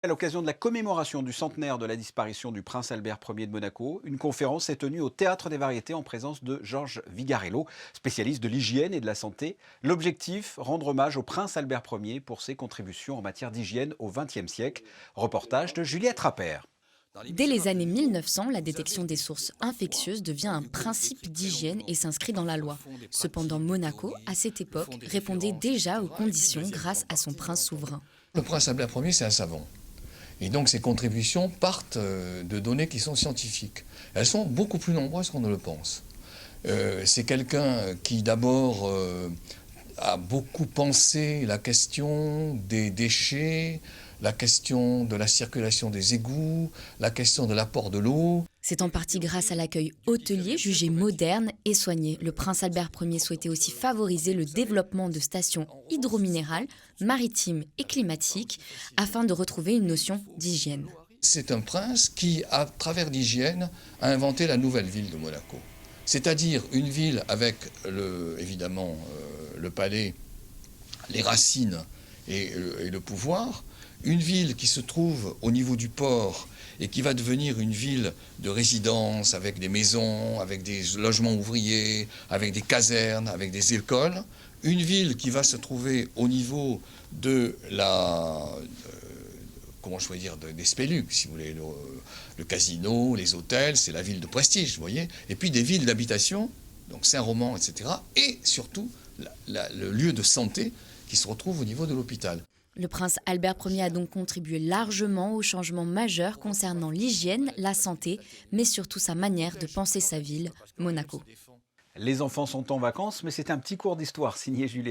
À l'occasion de la commémoration du centenaire de la disparition du prince Albert Ier de Monaco, une conférence s'est tenue au Théâtre des Variétés en présence de Georges Vigarello, spécialiste de l'hygiène et de la santé. L'objectif, rendre hommage au prince Albert Ier pour ses contributions en matière d'hygiène au XXe siècle. Reportage de Juliette Rappert. Dès les années 1900, la détection des sources infectieuses devient un principe d'hygiène et s'inscrit dans la loi. Cependant, Monaco, à cette époque, répondait déjà aux conditions grâce à son prince souverain. Le prince Albert Ier, c'est un savant. Et donc ses contributions partent de données qui sont scientifiques. Elles sont beaucoup plus nombreuses qu'on ne le pense. C'est quelqu'un qui d'abord a beaucoup pensé la question des déchets, la question de la circulation des égouts, la question de l'apport de l'eau. C'est en partie grâce à l'accueil hôtelier jugé moderne et soigné. Le prince Albert Ier souhaitait aussi favoriser le développement de stations hydrominérales, maritimes et climatiques afin de retrouver une notion d'hygiène. C'est un prince qui, à travers l'hygiène, a inventé la nouvelle ville de Monaco. C'est-à-dire une ville avec, évidemment, le palais, les racines et le pouvoir, une ville qui se trouve au niveau du port et qui va devenir une ville de résidence avec des maisons, avec des logements ouvriers, avec des casernes, avec des écoles. Une ville qui va se trouver au niveau de comment je pourrais dire, des spélucs, si vous voulez, le casino, les hôtels, c'est la ville de prestige, vous voyez. Et puis des villes d'habitation, donc Saint-Roman, etc. Et surtout, le lieu de santé qui se retrouve au niveau de l'hôpital. Le prince Albert Ier a donc contribué largement aux changements majeurs concernant l'hygiène, la santé, mais surtout sa manière de penser sa ville, Monaco. Les enfants sont en vacances, mais c'est un petit cours d'histoire signé Juliette.